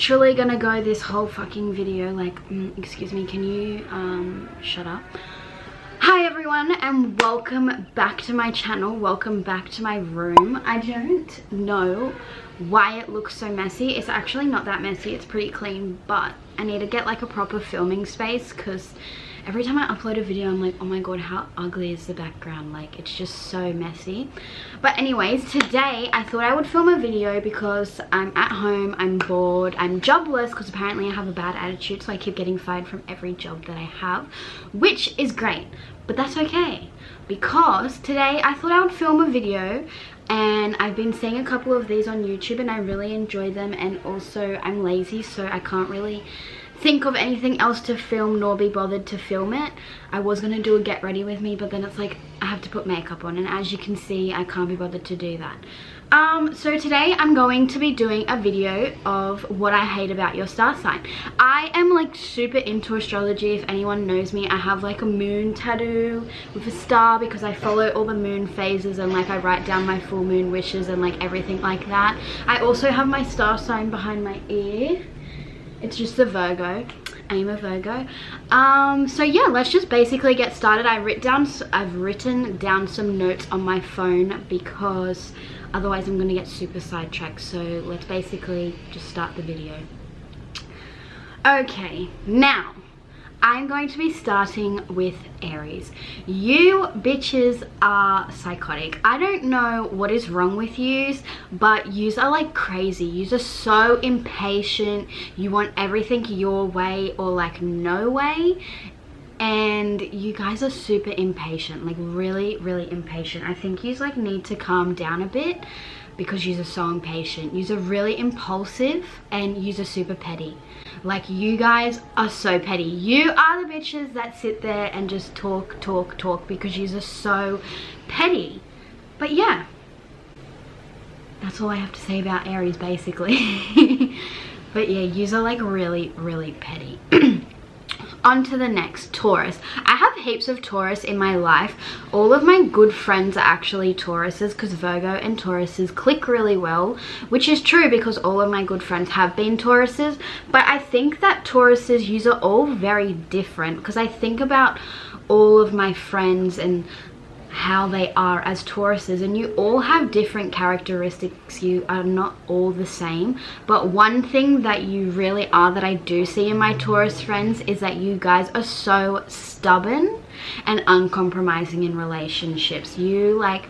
literally gonna go this whole fucking video like, excuse me, can you shut up? Hi everyone and welcome back to my channel, welcome back to my room. I don't know why it looks so messy. It's actually not that messy, it's pretty clean, but I need to get like a proper filming space because every time I upload a video I'm like, oh my god, how ugly is the background? Like, it's just so messy. But anyways, today I thought I would film a video because I'm at home, I'm bored, I'm jobless because apparently I have a bad attitude, so I keep getting fired from every job that I have, which is great, but that's okay because today I thought I would film a video. And I've been seeing a couple of these on YouTube and I really enjoy them, and also I'm lazy so I can't really think of anything else to film nor be bothered to film it. I was gonna do a get ready with me, but then it's like I have to put makeup on, and as you can see I can't be bothered to do that. So today I'm going to be doing a video of what I hate about your star sign. I am like super into astrology. If anyone knows me, I have like a moon tattoo with a star because I follow all the moon phases and like I write down my full moon wishes and like everything like that. I also have my star sign behind my ear. It's just a Virgo. I am a Virgo. So yeah, let's just basically get started. I've written down some notes on my phone because otherwise I'm gonna get super sidetracked. So let's basically just start the video. Okay, now I'm going to be starting with Aries. You bitches are psychotic. I don't know what is wrong with yous, but yous are like crazy. Yous are so impatient. You want everything your way or like no way. And you guys are super impatient, like really, really impatient. I think yous like need to calm down a bit because yous are so impatient. Yous are really impulsive and yous are super petty. Like, you guys are so petty. You are the bitches that sit there and just talk because yous are so petty. But yeah, that's all I have to say about Aries basically. But yeah, yous are like really, really petty. On to the next, Taurus. I have heaps of Taurus in my life. All of my good friends are actually Tauruses because Virgo and Tauruses click really well, which is true because all of my good friends have been Tauruses. But I think that Tauruses, yous are all very different because I think about all of my friends and how they are as Tauruses, and you all have different characteristics. You are not all the same, but one thing that you really are that I do see in my Taurus friends is that you guys are so stubborn and uncompromising in relationships. You like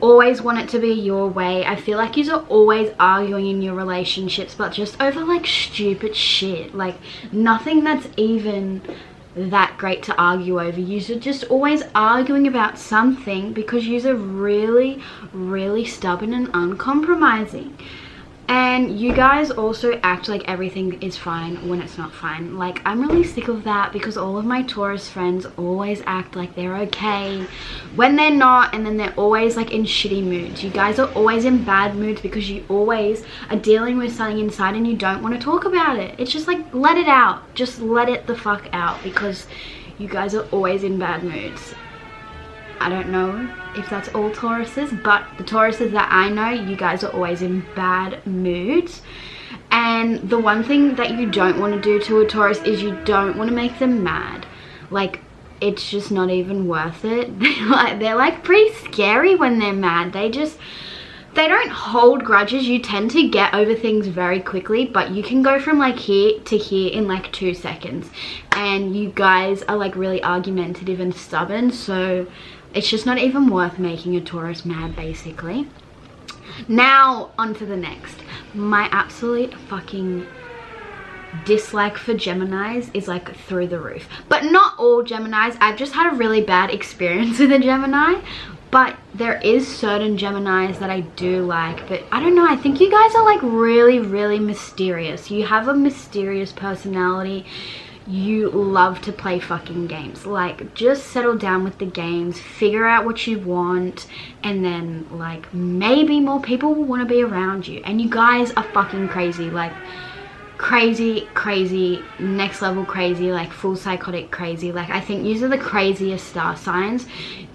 always want it to be your way. I feel like you are always arguing in your relationships, but just over like stupid shit, like nothing that's even that great to argue over. Yous are just always arguing about something because yous are really, really stubborn and uncompromising. And you guys also act like everything is fine when it's not fine. Like, I'm really sick of that because all of my Taurus friends always act like they're okay when they're not, and then they're always like in shitty moods. You guys are always in bad moods because you always are dealing with something inside and you don't want to talk about it. It's just like, let it out. Just let it the fuck out because you guys are always in bad moods. I don't know if that's all Tauruses, but the Tauruses that I know, you guys are always in bad moods. And the one thing that you don't want to do to a Taurus is you don't want to make them mad. Like, it's just not even worth it. They're like pretty scary when they're mad. They don't hold grudges. You tend to get over things very quickly, but you can go from like here to here in like 2 seconds. And you guys are like really argumentative and stubborn, so it's just not even worth making a Taurus mad basically. Now on to the next. My absolute fucking dislike for Geminis is like through the roof, but not all Geminis. I've just had a really bad experience with a Gemini, but there is certain Geminis that I do like. But I don't know, I think you guys are like really, really mysterious. You have a mysterious personality. You love to play fucking games. Like, just settle down with the games, figure out what you want, and then like maybe more people will want to be around you. And you guys are fucking crazy, like crazy, next level crazy, like full psychotic crazy. Like, I think these are the craziest star signs.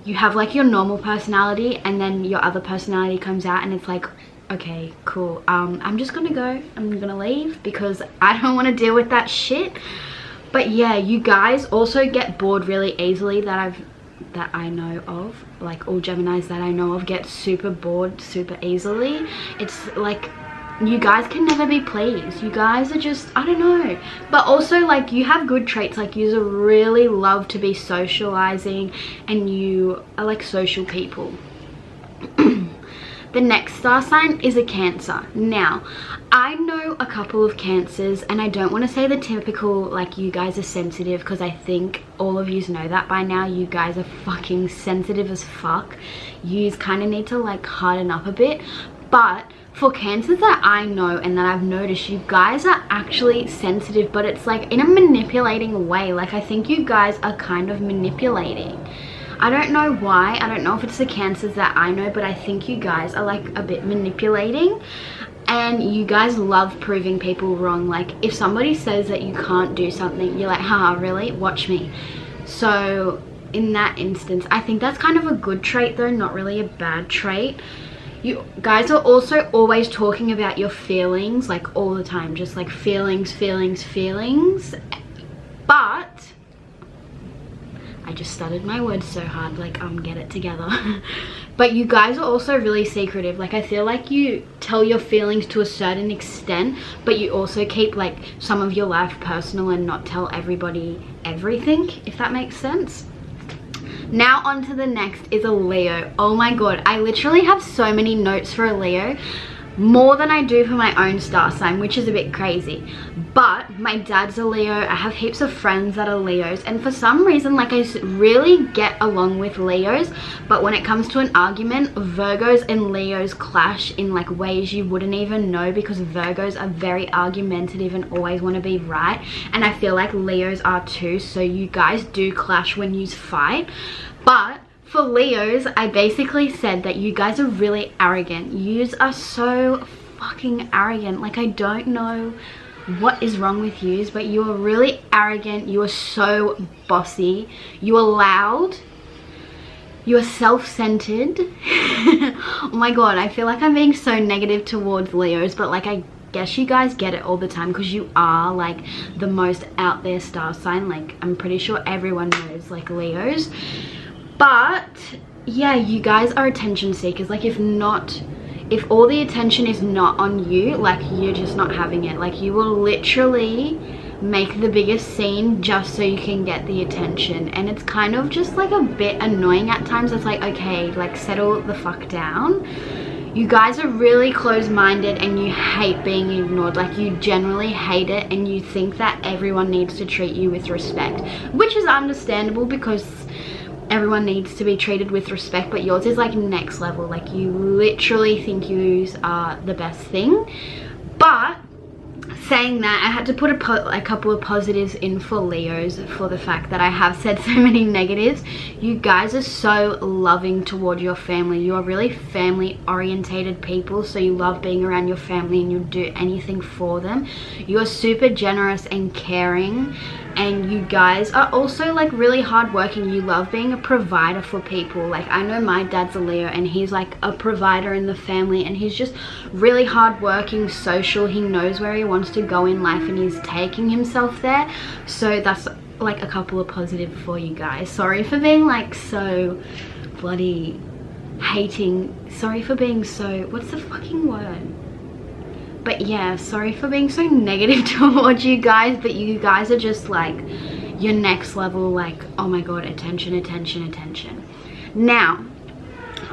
You have like your normal personality and then your other personality comes out and it's like okay, cool, I'm just gonna go, I'm gonna leave because I don't want to deal with that shit. But yeah, you guys also get bored really easily, that I know of. Like, all Geminis that I know of get super bored super easily. It's like, you guys can never be pleased. You guys are just, I don't know. But also, like, you have good traits. Like, you really love to be socializing, and you are like social people. The next star sign is a Cancer. Now, I know a couple of Cancers, and I don't want to say the typical, like, you guys are sensitive, because I think all of you know that by now. You guys are fucking sensitive as fuck. You kind of need to, like, harden up a bit. But for Cancers that I know and that I've noticed, you guys are actually sensitive, but it's like in a manipulating way. Like, I think you guys are kind of manipulating. I don't know why. I don't know if it's the Cancers that I know, but I think you guys are like a bit manipulating, and you guys love proving people wrong. Like, if somebody says that you can't do something, you're like, haha, really? Watch me. So in that instance, I think that's kind of a good trait though, not really a bad trait. You guys are also always talking about your feelings, like all the time, just like feelings. But I just stuttered my words so hard, like, get it together. But you guys are also really secretive. Like, I feel like you tell your feelings to a certain extent, but you also keep like some of your life personal and not tell everybody everything, if that makes sense. Now on to the next is a Leo. Oh my god, I literally have so many notes for a Leo, more than I do for my own star sign, which is a bit crazy. But my dad's a Leo. I have heaps of friends that are Leos, and for some reason, like, I really get along with Leos. But when it comes to an argument, Virgos and Leos clash in like ways you wouldn't even know, because Virgos are very argumentative and always want to be right, and I feel like Leos are too. So you guys do clash when you fight. But for Leos, I basically said that you guys are really arrogant. Yous are so fucking arrogant. Like, I don't know what is wrong with yous, but you are really arrogant. You are so bossy. You are loud. You are self-centered. Oh my god, I feel like I'm being so negative towards Leos, but like, I guess you guys get it all the time, because you are like the most out there star sign. Like, I'm pretty sure everyone knows like Leos. But yeah, you guys are attention seekers. Like, if all the attention is not on you, like, you're just not having it. Like, you will literally make the biggest scene just so you can get the attention, and it's kind of just like a bit annoying at times. It's like, okay, like, settle the fuck down. You guys are really closed-minded, and you hate being ignored. Like, you generally hate it, and you think that everyone needs to treat you with respect, which is understandable, because everyone needs to be treated with respect, but yours is like next level. Like, you literally think yous are the best thing. But saying that, I had to put a couple of positives in for Leos, for the fact that I have said so many negatives. You guys are so loving toward your family. You are really family orientated people, so you love being around your family and you'll do anything for them. You are super generous and caring, and you guys are also like really hardworking. You love being a provider for people. Like, I know my dad's a Leo, and he's like a provider in the family, and he's just really hardworking, social. He knows where he wants to go in life, and he's taking himself there. So that's like a couple of positives for you guys. Sorry for being like so bloody hating. Sorry for being so, what's the fucking word? But yeah, sorry for being so negative towards you guys, but you guys are just like your next level, like, oh my god, attention, attention, attention. Now,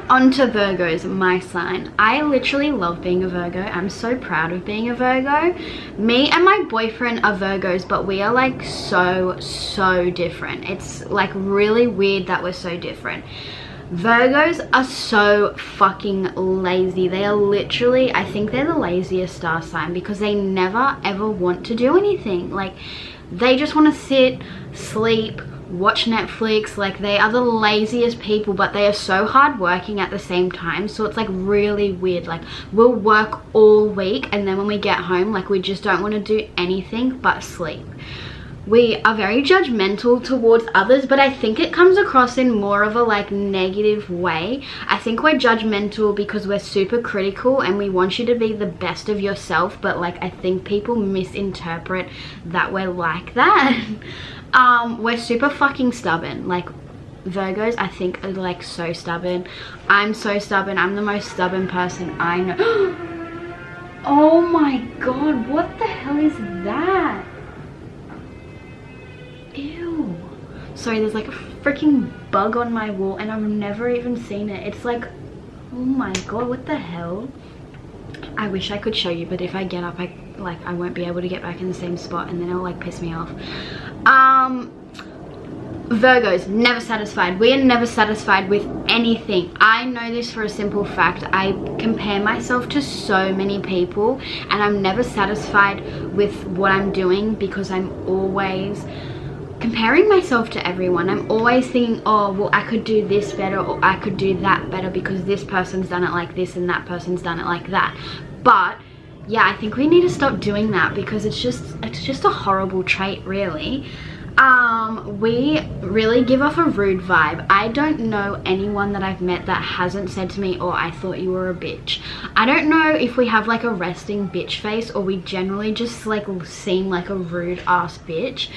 on to Virgos, my sign. I literally love being a Virgo. I'm so proud of being a Virgo. Me and my boyfriend are Virgos, but we are like so different. It's like really weird that we're so different. Virgos are so fucking lazy. They are literally, I think they're the laziest star sign, because they never ever want to do anything. Like, they just want to sit, sleep, watch Netflix. Like, they are the laziest people, but they are so hardworking at the same time. So it's like really weird. Like, we'll work all week, and then when we get home, like, we just don't want to do anything but sleep. we are very judgmental towards others, but I think it comes across in more of a like negative way. I think we're judgmental because we're super critical and we want you to be the best of yourself, but like I think people misinterpret that we're like that. We're super fucking stubborn. Like Virgos, I think, are like so stubborn. I'm so stubborn. I'm the most stubborn person I know. Oh my god, what the hell is that? Ew. Sorry, there's like a freaking bug on my wall and I've never even seen it. It's like, oh my god, what the hell? I wish I could show you, but if I get up, I won't be able to get back in the same spot and then it'll like piss me off. Virgos, never satisfied. We are never satisfied with anything. I know this for a simple fact. I compare myself to so many people and I'm never satisfied with what I'm doing because I'm always comparing myself to everyone. I'm always thinking, oh well, I could do this better or I could do that better because this person's done it like this and that person's done it like that. But yeah, I think we need to stop doing that because it's just a horrible trait, really. We really give off a rude vibe. I don't know anyone that I've met that hasn't said to me, oh, I thought you were a bitch. I don't know if we have like a resting bitch face or we generally just like seem like a rude ass bitch,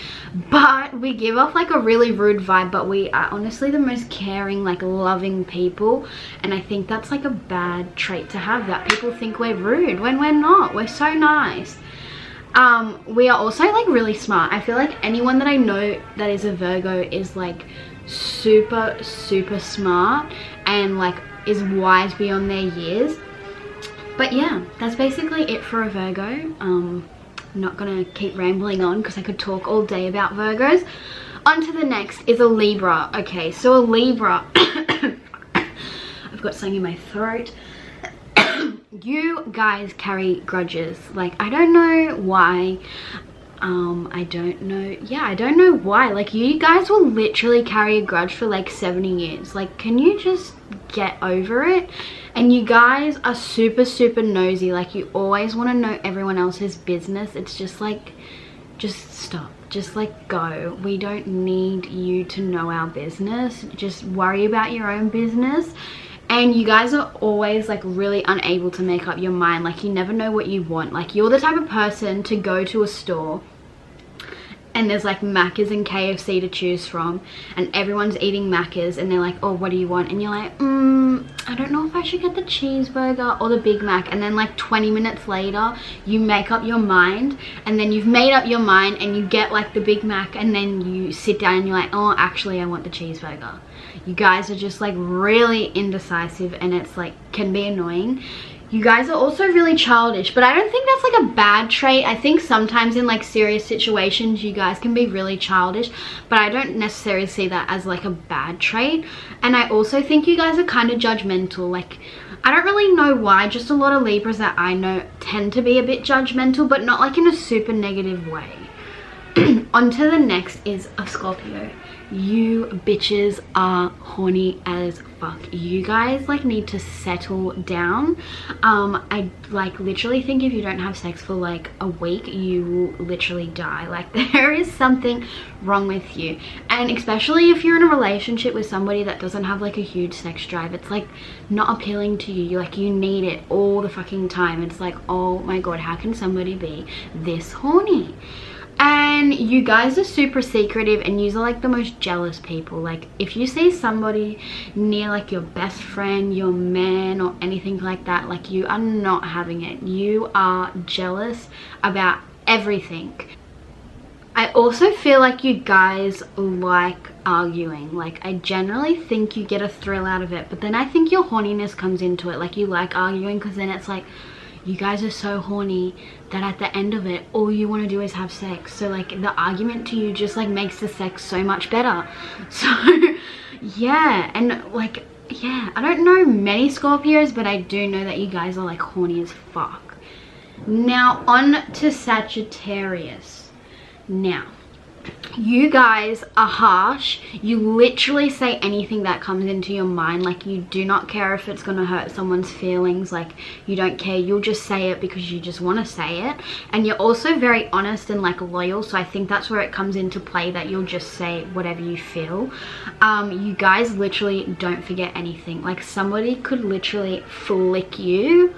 but we give off like a really rude vibe, but we are honestly the most caring, like loving people, and I think that's like a bad trait to have, that people think we're rude when we're not. We're so nice. We are also like really smart. I feel like anyone that I know that is a Virgo is like super smart and like is wise beyond their years. But yeah, that's basically it for a Virgo. I'm not gonna keep rambling on because I could talk all day about Virgos. On to the next is a Libra. Okay, so a Libra I've got something in my throat. You guys carry grudges. Like, I don't know why. I don't know why. Like, you guys will literally carry a grudge for like 70 years. Like, can you just get over it? And you guys are super nosy. Like, you always want to know everyone else's business. It's just like, just stop. Just like go. We don't need you to know our business. Just worry about your own business. And you guys are always like really unable to make up your mind. Like, you never know what you want. Like, you're the type of person to go to a store and there's like Macca's and KFC to choose from and everyone's eating Macca's and they're like, oh, what do you want? And you're like, I don't know if I should get the cheeseburger or the Big Mac. And then like 20 minutes later you make up your mind, and then you've made up your mind and you get like the Big Mac, and then you sit down and you're like, oh, actually I want the cheeseburger. You guys are just like really indecisive and it's like can be annoying. You guys are also really childish, but I don't think that's like a bad trait. I think sometimes in like serious situations you guys can be really childish, but I don't necessarily see that as like a bad trait. And I also think you guys are kind of judgmental. Like, I don't really know why, just a lot of Libras that I know tend to be a bit judgmental, but not like in a super negative way. On to the next is a Scorpio. You bitches are horny as fuck. You guys like need to settle down. I like literally think if you don't have sex for like a week, you will literally die. Like, there is something wrong with you. And especially if you're in a relationship with somebody that doesn't have like a huge sex drive, it's like not appealing to you. Like, you need it all the fucking time. It's like, oh my god, how can somebody be this horny? And you guys are super secretive and you are like the most jealous people. Like, if you see somebody near like your best friend, your man or anything like that, like, you are not having it. You are jealous about everything. I also feel like you guys like arguing. Like, I generally think you get a thrill out of it, but then I think your horniness comes into it. Like, you like arguing because then it's like you guys are so horny that at the end of it all you want to do is have sex. So like the argument to you just like makes the sex so much better. So yeah, and like, yeah, I don't know many Scorpios, but I do know that you guys are like horny as fuck. Now on to Sagittarius. Now You guys are harsh. You literally say anything that comes into your mind. Like, you do not care if it's gonna hurt someone's feelings. Like, you don't care. You'll just say it because you just want to say it. And you're also very honest and like loyal, so I think that's where it comes into play, that you'll just say whatever you feel. You guys literally don't forget anything. Like, somebody could literally flick you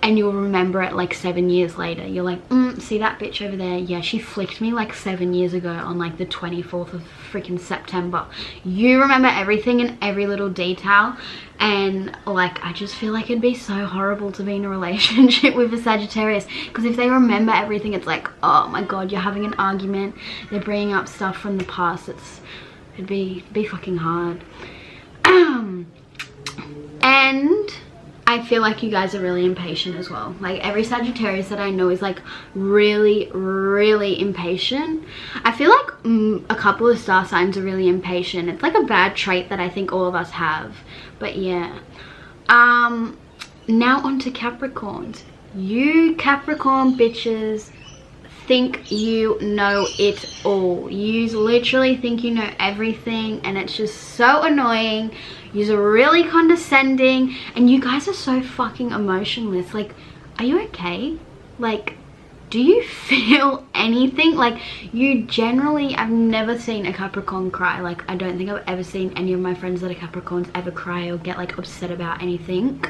and you'll remember it like 7 years later. You're like, see that bitch over there? Yeah, she flicked me like 7 years ago on like the 24th of freaking September. You remember everything and every little detail. And like, I just feel like it'd be so horrible to be in a relationship with a Sagittarius, because if they remember everything, it's like, oh my god, you're having an argument, they're bringing up stuff from the past. It'd be fucking hard. And I feel like you guys are really impatient as well. Like, every Sagittarius that I know is like really, really impatient. I feel like a couple of star signs are really impatient. It's like a bad trait that I think all of us have. But yeah. Now on to Capricorns. You Capricorn bitches think you know it all. You literally think you know everything, and it's just so annoying. You're really condescending, and you guys are so fucking emotionless. Like, are you okay? Like, do you feel anything? Like, you generally, I've never seen a Capricorn cry. Like, I don't think I've ever seen any of my friends that are Capricorns ever cry or get like upset about anything.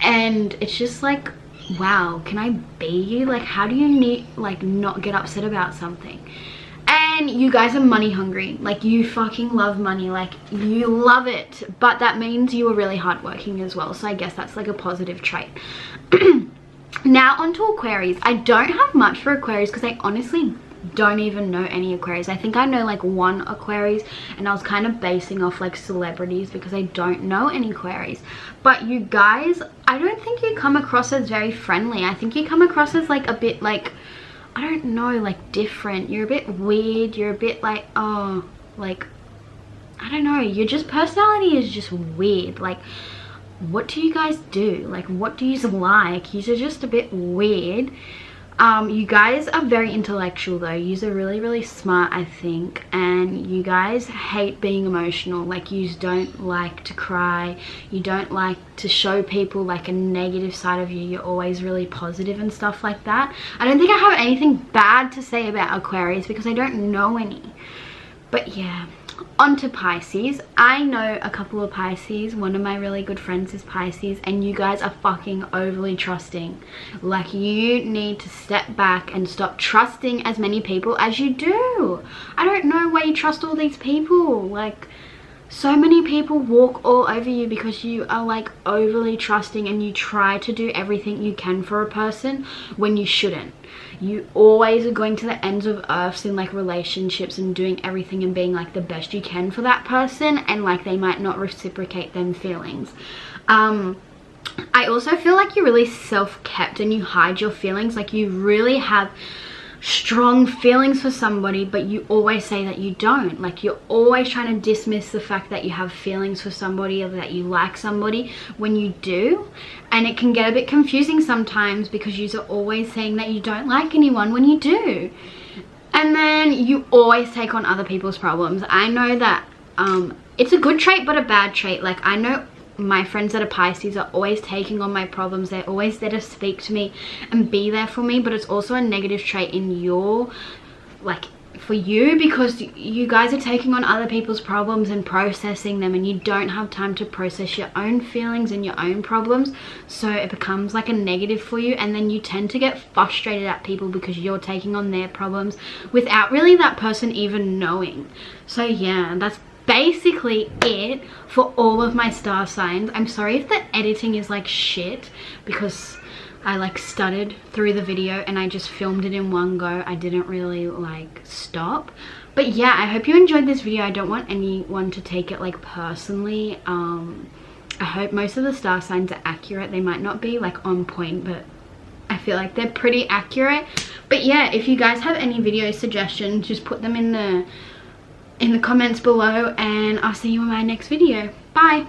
And it's just like, wow, can I be you? Like, how do you need, like, not get upset about something? And you guys are money hungry. Like, you fucking love money. Like, you love it. But that means you are really hardworking as well. So I guess that's like a positive trait. Now on to Aquarius. I don't have much for Aquarius because I honestly don't even know any Aquarius. I think I know like one Aquarius, and I was kind of basing off like celebrities because I don't know any Aquarius. But you guys, I don't think you come across as very friendly. I think you come across as like a bit like, I don't know, like different. You're a bit weird. You're a bit like, oh, like, I don't know. Your just personality is just weird. Like, what do you guys do? Like, what do you like? You're just a bit weird. You guys are very intellectual though. You're really, really smart, I think. And you guys hate being emotional. Like, you don't like to cry. You don't like to show people like a negative side of you. You're always really positive and stuff like that. I don't think I have anything bad to say about Aquarius because I don't know any. But yeah. On to Pisces. I know a couple of Pisces. One of my really good friends is Pisces, and you guys are fucking overly trusting. Like, you need to step back and stop trusting as many people as you do. I don't know why you trust all these people. Like, so many people walk all over you because you are like overly trusting, and you try to do everything you can for a person when you shouldn't. You always are going to the ends of earths in like relationships and doing everything and being like the best you can for that person, and like they might not reciprocate them feelings. I also feel like you're really self-kept and you hide your feelings. Like, you really have strong feelings for somebody, but you always say that you don't. Like, you're always trying to dismiss the fact that you have feelings for somebody or that you like somebody when you do. And it can get a bit confusing sometimes because you're always saying that you don't like anyone when you do. And then you always take on other people's problems. I know that it's a good trait but a bad trait. Like, I know my friends that are Pisces are always taking on my problems. They're always there to speak to me and be there for me, but it's also a negative trait in your, like, for you, because you guys are taking on other people's problems and processing them, and you don't have time to process your own feelings and your own problems, so it becomes like a negative for you, and then you tend to get frustrated at people because you're taking on their problems without really that person even knowing. So yeah, that's basically it for all of my star signs. I'm sorry if the editing is like shit because I like stuttered through the video and I just filmed it in one go. I didn't really like stop. But yeah, I hope you enjoyed this video. I don't want anyone to take it like personally. I hope most of the star signs are accurate. They might not be like on point, but I feel like they're pretty accurate. But yeah, if you guys have any video suggestions, just put them in the comments below, and I'll see you in my next video. Bye.